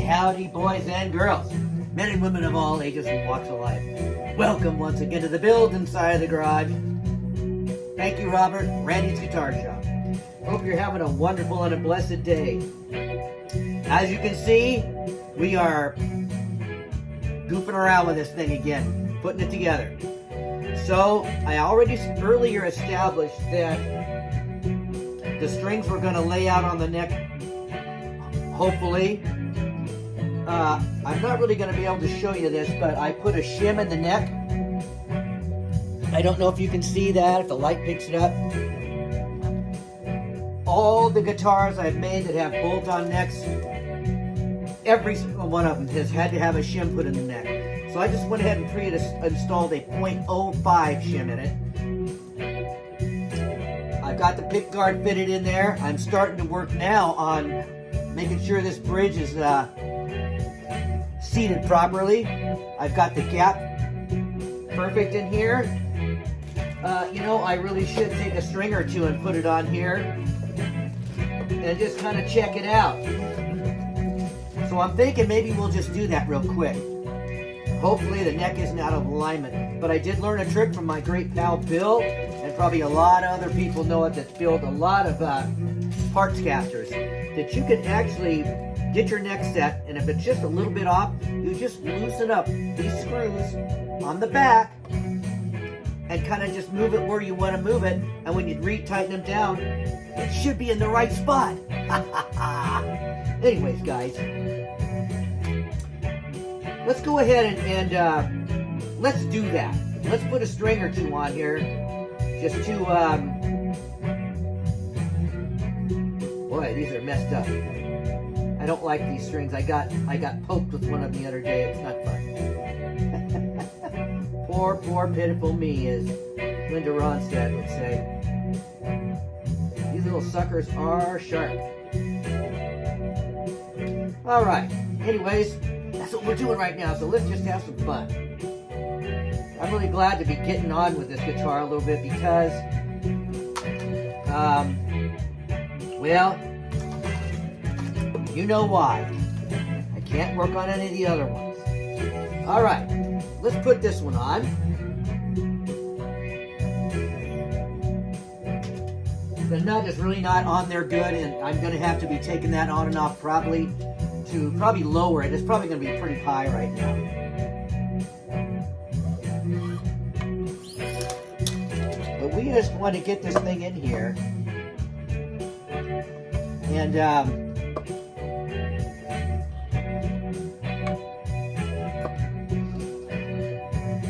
howdy, boys and girls, men and women of all ages and walks of life. Welcome once again to the build inside of the garage. Thank you, Robert, Randy's Guitar Shop. Hope you're having a wonderful and a blessed day. As you can see, we are goofing around with this thing again, putting it together. So, I already earlier established that the strings we're going to lay out on the neck, hopefully. I'm not really going to be able to show you this, but I put a shim in the neck. I don't know if you can see that, if the light picks it up. All the guitars I've made that have bolt-on necks, every single one of them has had to have a shim put in the neck. So I just went ahead and pre-installed a .05 shim in it. I've got the pick guard fitted in there. I'm starting to work now on making sure this bridge is seated properly. I've got the gap perfect in here. You know, I really should take a string or two and put it on here and just kind of check it out. So I'm thinking maybe we'll just do that real quick. Hopefully the neck isn't out of alignment. But I did learn a trick from my great pal Bill, and probably a lot of other people know it that build a lot of parts casters, that you can actually get your neck set, and if it's just a little bit off, you just loosen up these screws on the back and kind of just move it where you want to move it, and when you retighten them down, it should be in the right spot. Anyways, guys, let's go ahead and let's do that. Let's put a string or two on here, just to, boy, these are messed up. I don't like these strings. I got poked with one of them the other day. It's not fun. Poor, pitiful me, as Linda Ronstadt would say. These little suckers are sharp. All right. Anyways, that's what we're doing right now, so let's just have some fun. I'm really glad to be getting on with this guitar a little bit because, well, you know why. I can't work on any of the other ones. All right, let's put this one on. The nut is really not on there good, and I'm going to have to be taking that on and off probably to lower it. It's probably going to be pretty high right now. But we just want to get this thing in here. And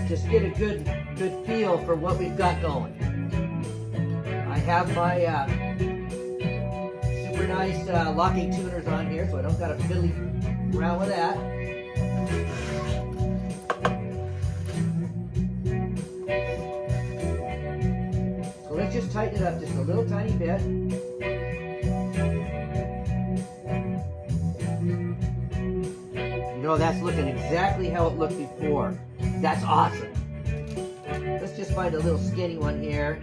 just get a good feel for what we've got going. I have my super nice locking tuners on here, so I don't got to fiddly around with that. So let's just tighten it up just a little tiny bit. You know, that's looking exactly how it looked before. That's awesome. Let's just find a little skinny one here.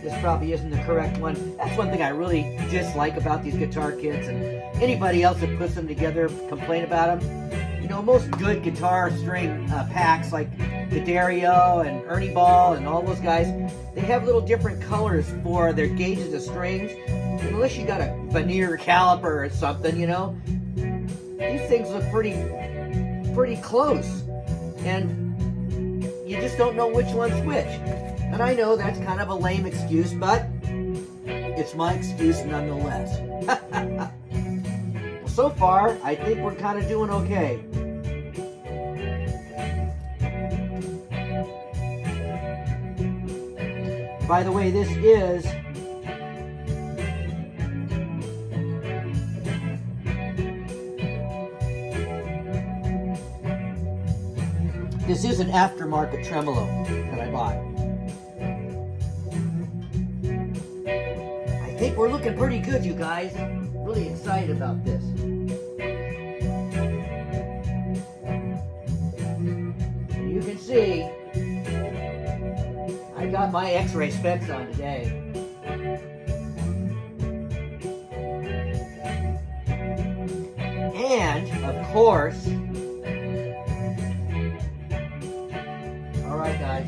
This probably isn't the correct one. That's one thing I really dislike about these guitar kits, and anybody else that puts them together complain about them. You know, most good guitar string packs like Dario and Ernie Ball and all those guys, they have little different colors for their gauges of strings. And unless you got a veneer caliper or something, you know, these things look pretty close. And you just don't know which one's which. And I know that's kind of a lame excuse, but it's my excuse nonetheless. Well, so far, I think we're kind of doing okay. By the way, this is an aftermarket tremolo that I bought. I think we're looking pretty good, you guys. Really excited about this. And you can see, I got my X-ray specs on today. And of course. All right, guys.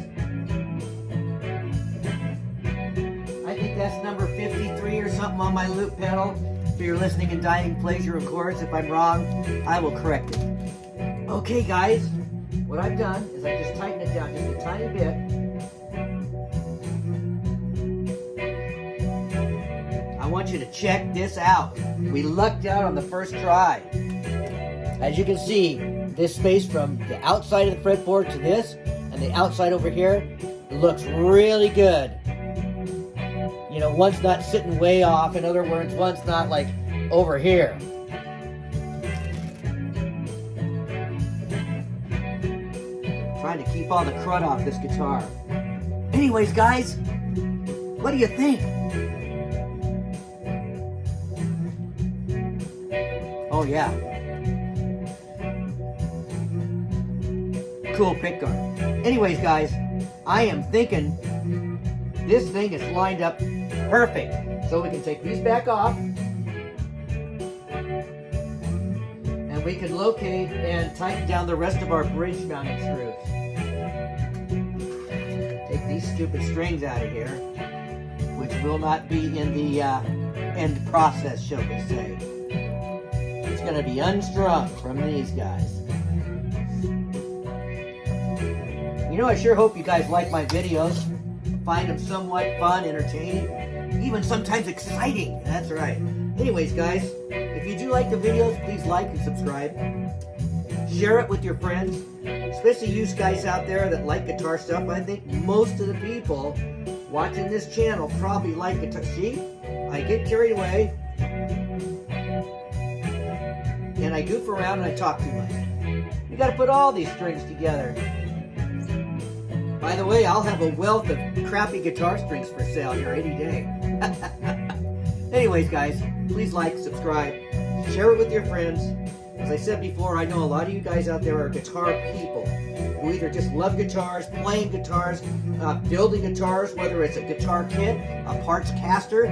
I think that's number 53 or something on my loop pedal. For your listening and dining pleasure, of course. If I'm wrong, I will correct it. Okay, guys. What I've done is I just tightened it down just a tiny bit. I want you to check this out. We lucked out on the first try. As you can see, this space from the outside of the fretboard to this, and the outside over here, looks really good. You know, one's not sitting way off. In other words, one's not like over here. Trying to keep all the crud off this guitar. Anyways, guys, what do you think? Oh yeah. Cool pickguard. Anyways, guys, I am thinking this thing is lined up perfect. So we can take these back off. And we can locate and tighten down the rest of our bridge mounting screws. Take these stupid strings out of here, which will not be in the end process, shall we say. It's going to be unstrung from these guys. You know, I sure hope you guys like my videos. Find them somewhat fun, entertaining, even sometimes exciting. That's right. Anyways, guys, if you do like the videos, please like and subscribe. Share it with your friends, especially you guys out there that like guitar stuff. I think most of the people watching this channel probably like guitar. See, I get carried away, and I goof around and I talk too much. You got to put all these strings together. By the way, I'll have a wealth of crappy guitar strings for sale here any day. Anyways, guys, please like, subscribe, share it with your friends. As I said before, I know a lot of you guys out there are guitar people who either just love guitars, playing guitars, building guitars, whether it's a guitar kit, a parts caster.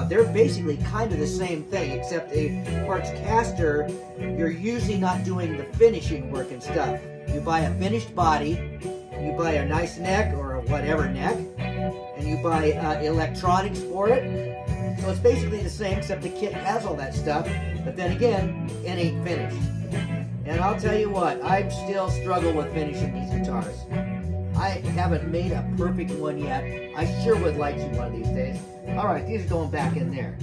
They're basically kind of the same thing, except a parts caster, you're usually not doing the finishing work and stuff. You buy a finished body, you buy a nice neck or a whatever neck, and you buy electronics for it. So it's basically the same, except the kit has all that stuff, but then again, it ain't finished. And I'll tell you what, I still struggle with finishing these guitars. I haven't made a perfect one yet. I sure would like to one of these days. Alright, these are going back in there.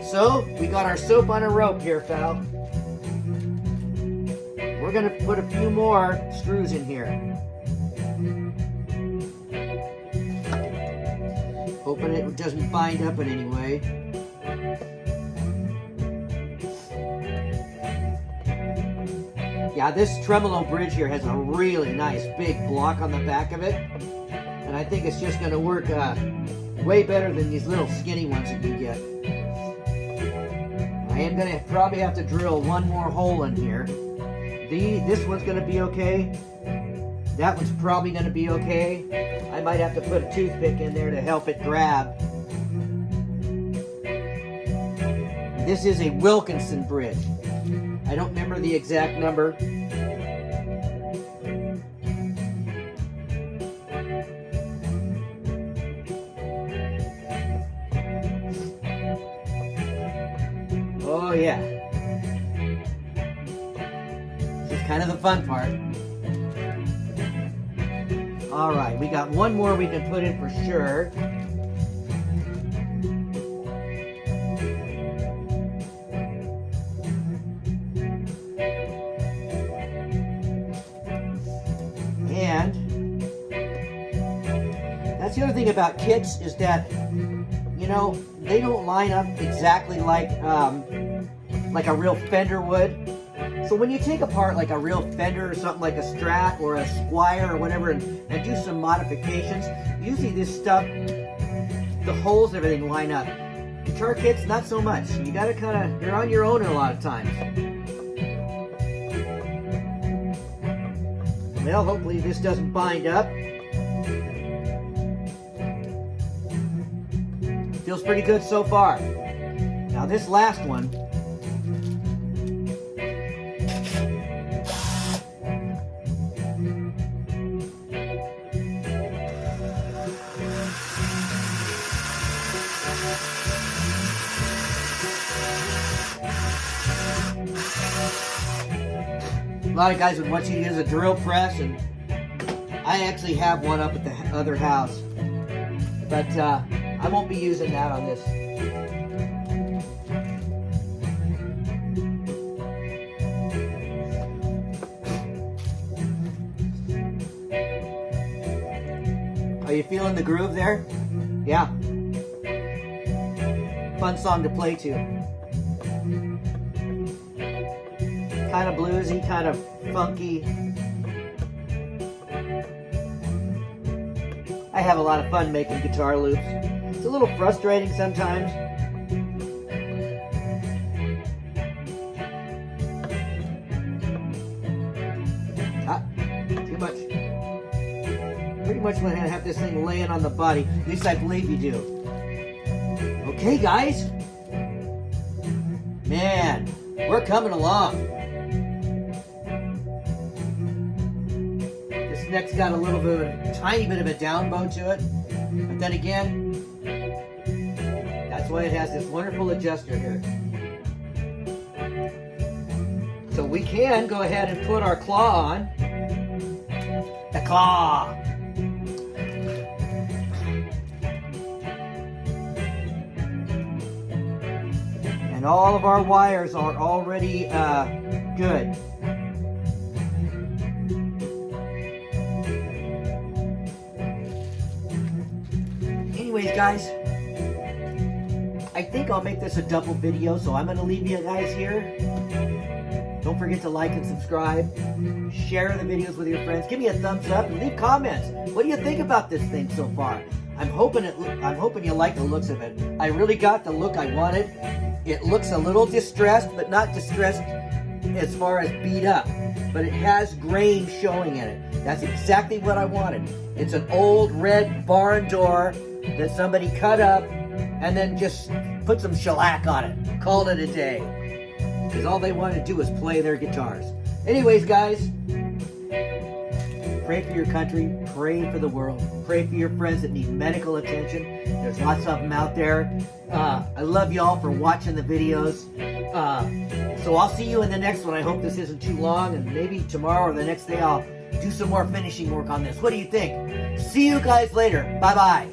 So, we got our soap on a rope here, pal. We're going to put a few more screws in here. Hoping it doesn't bind up in any way. Yeah, this tremolo bridge here has a really nice big block on the back of it. And I think it's just going to work way better than these little skinny ones that you get. I am going to probably have to drill one more hole in here. This one's going to be okay. That one's probably going to be okay. I might have to put a toothpick in there to help it grab. This is a Wilkinson bridge. I don't remember the exact number. Oh yeah. This is kind of the fun part. Alright, we got one more we can put in for sure. And that's the other thing about kits is that, you know, they don't line up exactly like a real Fender would. So when you take apart like a real Fender or something like a Strat or a Squire or whatever and do some modifications, usually this stuff, the holes and everything line up. Guitar kits, not so much. You gotta you're on your own a lot of times. Well, hopefully this doesn't bind up. Feels pretty good so far. Now this last one, lot of guys would want you to use a drill press, and I actually have one up at the other house. But I won't be using that on this. Are you feeling the groove there? Yeah. Fun song to play to. Kind of bluesy, kind of funky. I have a lot of fun making guitar loops. It's a little frustrating sometimes. Ah, too much. Pretty much when I have this thing laying on the body. At least I believe you do. Okay, guys. Man, we're coming along. This neck's got a little bit, a tiny bit of a down bow to it. But then again, that's why it has this wonderful adjuster here. So we can go ahead and put our claw on. The claw. And all of our wires are already good. Anyways, guys, I think I'll make this a double video, so I'm going to leave you guys here. Don't forget to like and subscribe. Share the videos with your friends. Give me a thumbs up and leave comments. What do you think about this thing so far? I'm hoping you like the looks of it. I really got the look I wanted. It looks a little distressed, but not distressed as far as beat up. But it has grain showing in it. That's exactly what I wanted. It's an old red barn door that somebody cut up and then just put some shellac on it. Called it a day. Because all they wanted to do was play their guitars. Anyways, guys, pray for your country, pray for the world, pray for your friends that need medical attention. There's lots of them out there. I love y'all for watching the videos. So I'll see you in the next one. I hope this isn't too long, and maybe tomorrow or the next day I'll do some more finishing work on this. What do you think? See you guys later. Bye-bye.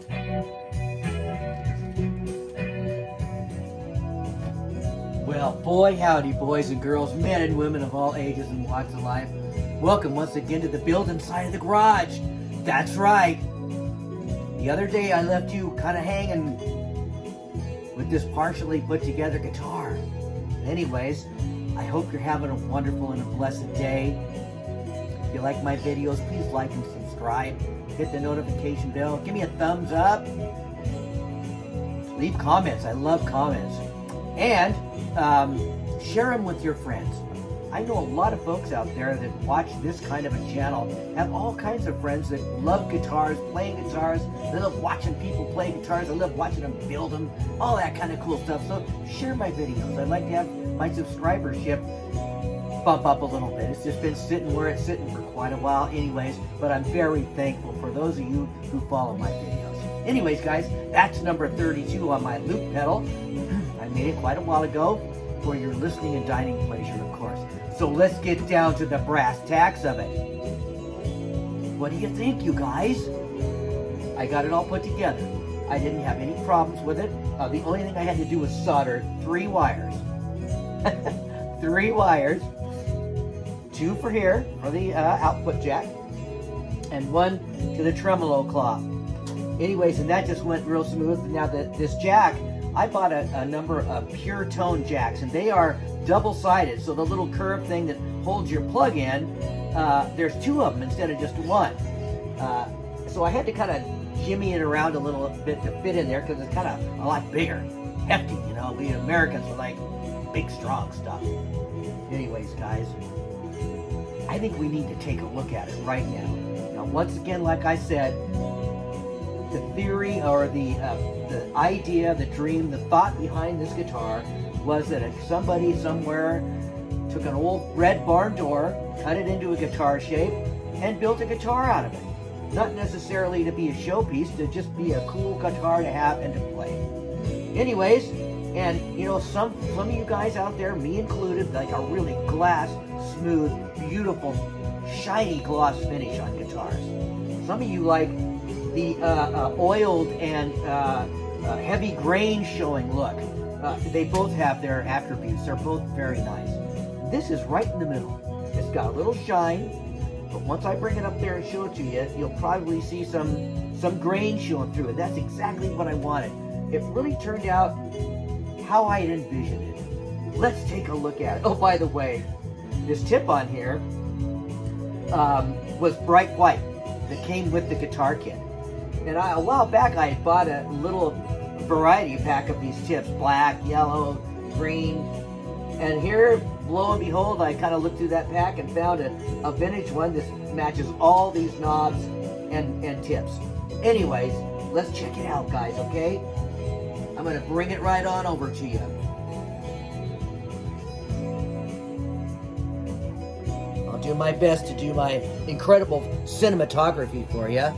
Well, boy howdy, boys and girls, men and women of all ages and walks of life. Welcome once again to the building side of the garage. That's right. The other day I left you kind of hanging with this partially put together guitar. Anyways, I hope you're having a wonderful and a blessed day. If you like my videos, please like and subscribe. Hit the notification bell. Give me a thumbs up. Leave comments. I love comments. And share them with your friends. I know a lot of folks out there that watch this kind of a channel have all kinds of friends that love guitars, playing guitars. They love watching people play guitars. They love watching them build them, all that kind of cool stuff. So share my videos. I'd like to have my subscribership bump up a little bit. It's just been sitting where it's sitting for quite a while anyways, but I'm very thankful for those of you who follow my videos. Anyways, guys, that's number 32 on my loop pedal. I made it quite a while ago for your listening and dining pleasure, of course. So let's get down to the brass tacks of it. What do you think, you guys? I got it all put together. I didn't have any problems with it. The only thing I had to do was solder 3 wires. 3 wires. 2 for here, for the output jack, and 1 to the tremolo claw. Anyways, and that just went real smooth. Now this jack, I bought a number of pure tone jacks, and they are double-sided, so the little curved thing that holds your plug in, there's 2 of them instead of just 1. So I had to kind of jimmy it around a little bit to fit in there because it's kind of a lot bigger, hefty, you know. We Americans are like big, strong stuff. Anyways, guys, I think we need to take a look at it right now. Now, once again, like I said, the theory or the idea, the dream, the thought behind this guitar was that somebody somewhere took an old red barn door, cut it into a guitar shape, and built a guitar out of it. Not necessarily to be a showpiece, to just be a cool guitar to have and to play. Anyways, And you know, some of you guys out there, me included, like a really glass, smooth, beautiful, shiny gloss finish on guitars. Some of you like the oiled and heavy grain showing look. They both have their attributes. They're both very nice. This is right in the middle. It's got a little shine, but once I bring it up there and show it to you, you'll probably see some grain showing through it. That's exactly what I wanted. It really turned out how I had envisioned it. Let's take a look at it. Oh, by the way, this tip on here was bright white that came with the guitar kit. And a while back, I had bought a little variety pack of these tips, black, yellow, green. And here, lo and behold, I kind of looked through that pack and found a vintage one that matches all these knobs and tips. Anyways, let's check it out, guys, okay? I'm going to bring it right on over to you. I'll do my best to do my incredible cinematography for you.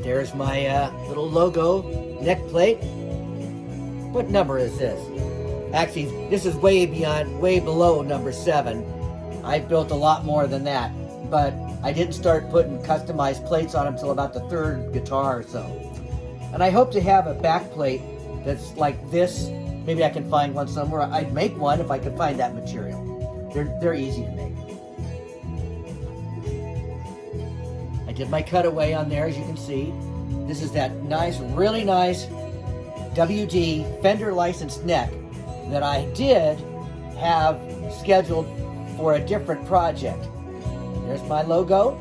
There's my little logo neck plate. What number is this? Actually, this is way below number 7. I've built a lot more than that, but I didn't start putting customized plates on them until about the 3rd guitar or so. And I hope to have a back plate that's like this. Maybe I can find one somewhere. I'd make one if I could find that material. They're easy to make. I did my cutaway on there, as you can see. This is that nice, really nice WD Fender licensed neck that I did have scheduled for a different project. There's my logo.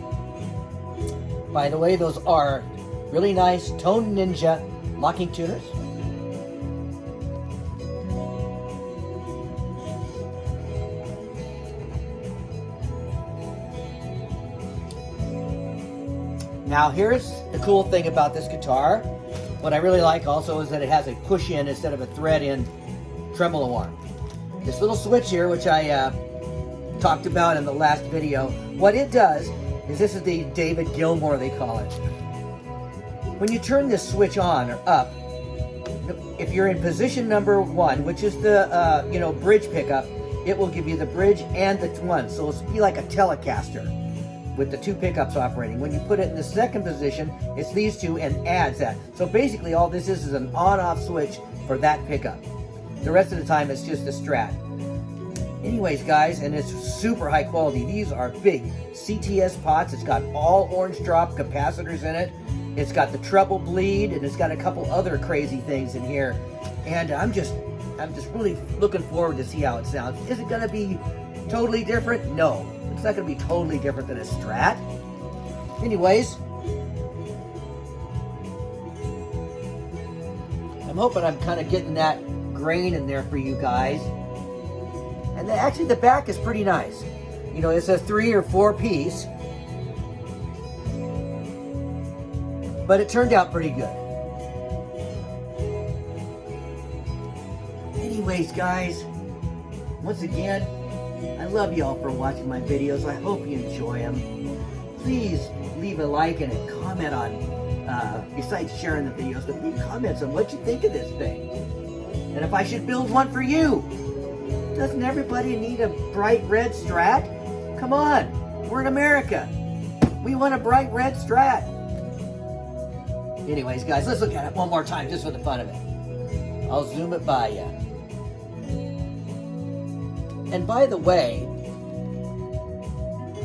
By the way, those are really nice Tone Ninja locking tuners. Now here's the cool thing about this guitar. What I really like also is that it has a push-in instead of a thread-in tremolo arm. This little switch here, which I talked about in the last video, what it does is, this is the David Gilmour, they call it. When you turn this switch on or up, if you're in position number 1, which is the bridge pickup, it will give you the bridge and the one. So it'll be like a Telecaster with the 2 pickups operating. When you put it in the 2nd position, it's these 2 and adds that. So basically all this is an on-off switch for that pickup. The rest of the time it's just a Strat. Anyways, guys, and it's super high quality. These are big CTS pots. It's got all orange drop capacitors in it. It's got the treble bleed, and it's got a couple other crazy things in here. And I'm just really looking forward to see how it sounds. Is it gonna be totally different? No. It's not going to be totally different than a Strat. Anyways, I'm hoping I'm kind of getting that grain in there for you guys. And actually the back is pretty nice. You know, it's a 3 or 4 piece. But it turned out pretty good. Anyways, guys, once again, I love y'all for watching my videos. I hope you enjoy them. Please leave a like and a comment on, besides sharing the videos, but leave comments on what you think of this thing. And if I should build one for you. Doesn't everybody need a bright red Strat? Come on, we're in America. We want a bright red Strat. Anyways, guys, let's look at it one more time just for the fun of it. I'll zoom it by you. And by the way,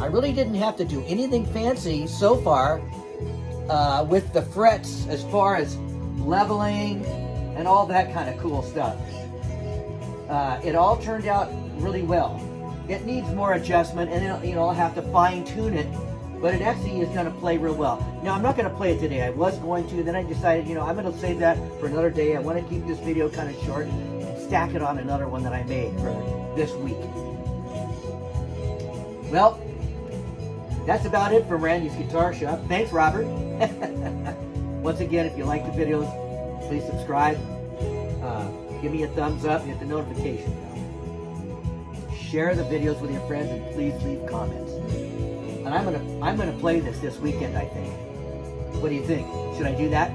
I really didn't have to do anything fancy so far with the frets as far as leveling and all that kind of cool stuff. It all turned out really well. It needs more adjustment, and I'll have to fine tune it, but it actually is going to play real well. Now, I'm not going to play it today. I was going to, then I decided, I'm going to save that for another day. I want to keep this video kind of short and stack it on another one that I made for this week. Well, that's about it from Randy's Guitar Shop. Thanks, Robert. Once again, if you like the videos, please subscribe. Give me a thumbs up and hit the notification bell. share the videos with your friends, and please leave comments. And I'm gonna play this weekend, I think. What do you think? Should I do that?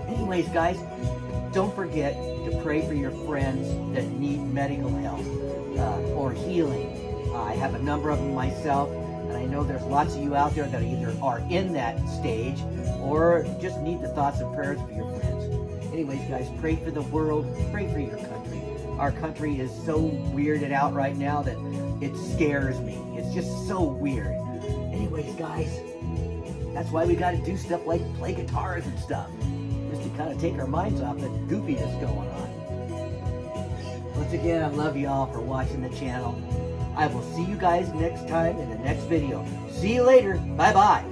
Anyways, guys, don't forget to pray for your friends that need medical help or healing. I have a number of them myself, and I know there's lots of you out there that either are in that stage or just need the thoughts and prayers of your friends. Anyways, guys, pray for the world, pray for your country. Our country is so weirded out right now that it scares me. It's just so weird. Anyways, guys, that's why we got to do stuff like play guitars and stuff, just to kind of take our minds off the goofiness going on. Once again, I love you all for watching the channel. I will see you guys next time in the next video. See you later. Bye-bye.